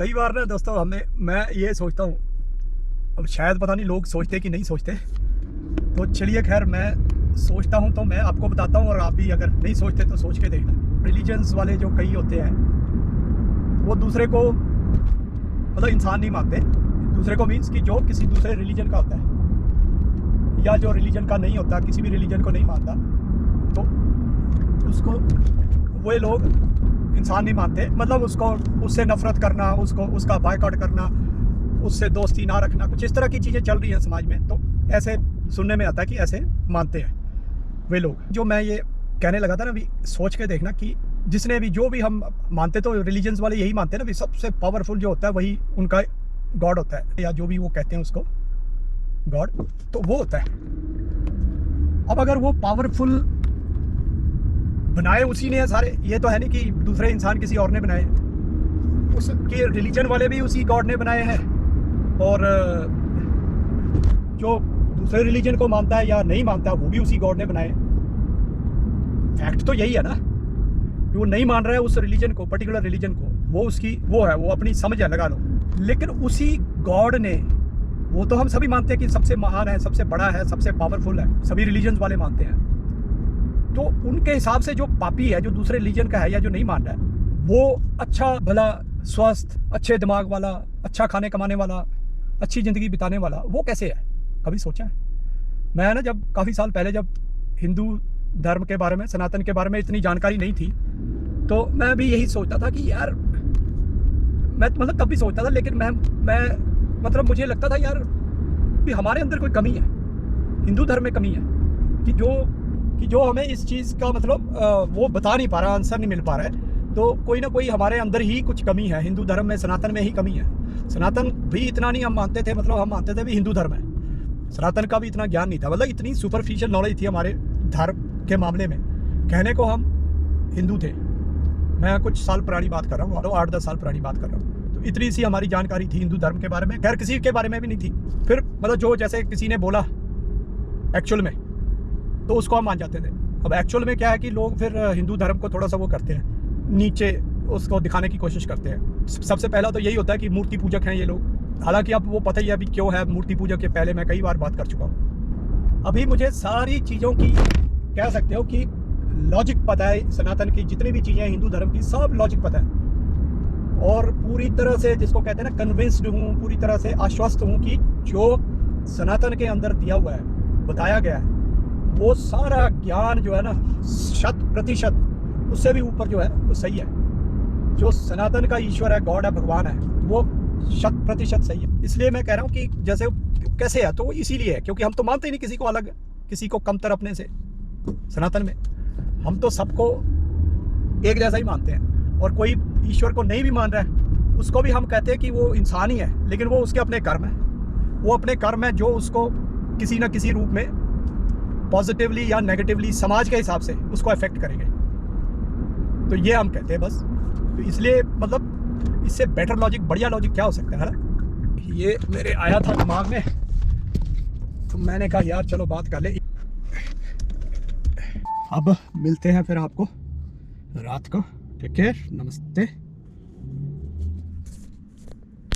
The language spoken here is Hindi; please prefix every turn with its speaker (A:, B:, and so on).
A: कई बार ना दोस्तों मैं ये सोचता हूँ, अब शायद पता नहीं लोग सोचते कि नहीं सोचते, तो चलिए खैर मैं सोचता हूँ तो मैं आपको बताता हूँ, और आप भी अगर नहीं सोचते तो सोच के देखना। रिलीजन्स वाले जो कई होते हैं वो दूसरे को मतलब इंसान नहीं मानते, दूसरे को मीन्स कि जो किसी दूसरे रिलीजन का होता है या जो रिलीजन का नहीं होता, किसी भी रिलीजन को नहीं मानता, तो उसको वे लोग इंसान नहीं मानते। मतलब उससे नफरत करना, उसका बायकॉट करना, उससे दोस्ती ना रखना, कुछ इस तरह की चीज़ें चल रही हैं समाज में। तो ऐसे सुनने में आता है कि ऐसे मानते हैं वे लोग। जो मैं ये कहने लगा था ना, भी सोच के देखना कि जिसने भी जो भी हम मानते, तो रिलीजन्स वाले यही मानते हैं ना, भी सबसे पावरफुल जो होता है वही उनका गॉड होता है, या जो भी वो कहते हैं उसको गॉड, तो वो होता है। अब अगर वो पावरफुल बनाए उसी ने है सारे, ये तो है नहीं कि दूसरे इंसान किसी और ने बनाए, उसके रिलीजन वाले भी उसी गॉड ने बनाए हैं, और जो दूसरे रिलीजन को मानता है या नहीं मानता वो भी उसी गॉड ने बनाए। फैक्ट तो यही है ना कि वो नहीं मान रहा है उस रिलीजन को, पर्टिकुलर रिलीजन को, वो उसकी वो है, वो अपनी समझ है, लगा लो। लेकिन उसी गॉड ने, वो तो हम सभी मानते हैं कि सबसे महान है, सबसे बड़ा है, सबसे पावरफुल है, सभी रिलीजन वाले मानते हैं। तो उनके हिसाब से जो पापी है, जो दूसरे रिलीजन का है या जो नहीं मान रहा है, वो अच्छा भला स्वस्थ, अच्छे दिमाग वाला, अच्छा खाने कमाने वाला, अच्छी ज़िंदगी बिताने वाला, वो कैसे है? कभी सोचा है? मैं ना जब काफ़ी साल पहले, जब हिंदू धर्म के बारे में, सनातन के बारे में इतनी जानकारी नहीं थी, तो मैं भी यही सोचता था कि यार, मैं मतलब कभी सोचता था, लेकिन मैं मतलब मुझे लगता था यार कि हमारे अंदर कोई कमी है, हिंदू धर्म में कमी है, कि जो हमें इस चीज़ का मतलब वो बता नहीं पा रहा, आंसर नहीं मिल पा रहा है। तो कोई ना कोई हमारे अंदर ही कुछ कमी है, हिंदू धर्म में, सनातन में ही कमी है। सनातन भी इतना नहीं हम मानते थे, मतलब हम मानते थे भी हिंदू धर्म है, सनातन का भी इतना ज्ञान नहीं था, मतलब इतनी सुपरफिशियल नॉलेज थी हमारे धर्म के मामले में। कहने को हम हिंदू थे, मैं कुछ साल पुरानी बात कर रहा हूँ, 8-10 साल पुरानी बात कर रहा हूँ, तो इतनी सी हमारी जानकारी थी हिंदू धर्म के बारे में, खैर किसी के बारे में भी नहीं थी। फिर मतलब जो जैसे किसी ने बोला एक्चुअल में, तो उसको हम मान जाते थे। अब एक्चुअल में क्या है कि लोग फिर हिंदू धर्म को थोड़ा सा वो करते हैं, नीचे उसको दिखाने की कोशिश करते हैं। सबसे पहला तो यही होता है कि मूर्ति पूजक हैं ये लोग। हालांकि अब वो पता ही है अभी क्यों है मूर्ति पूजक के, पहले मैं कई बार बात कर चुका हूँ। अभी मुझे सारी चीज़ों की कह सकते हो कि लॉजिक पता है, सनातन की जितनी भी चीज़ें हिंदू धर्म की सब लॉजिक पता है, और पूरी तरह से जिसको कहते हैं ना कन्विंस्ड हूँ, पूरी तरह से आश्वस्त हूँ कि जो सनातन के अंदर दिया हुआ है, बताया गया है, वो सारा ज्ञान जो है ना 100%, उससे भी ऊपर जो है वो सही है। जो सनातन का ईश्वर है, गॉड है, भगवान है, वो 100% सही है। इसलिए मैं कह रहा हूँ कि जैसे कैसे है, तो इसीलिए है क्योंकि हम तो मानते ही नहीं किसी को अलग, किसी को कमतर अपने से। सनातन में हम तो सबको एक जैसा ही मानते हैं, और कोई ईश्वर को नहीं भी मान रहा है उसको भी हम कहते हैं कि वो इंसान ही है, लेकिन वो उसके अपने कर्म है, वो अपने कर्म है जो उसको किसी न किसी रूप में पॉजिटिवली या नेगेटिवली समाज के हिसाब से उसको अफेक्ट करेंगे। तो ये हम कहते हैं बस। तो इसलिए मतलब इससे बेटर लॉजिक, बढ़िया लॉजिक क्या हो सकता है ना? ये मेरे आया था दिमाग में, तो मैंने कहा यार चलो बात कर ले। अब मिलते हैं फिर आपको रात को। टेक केयर, नमस्ते।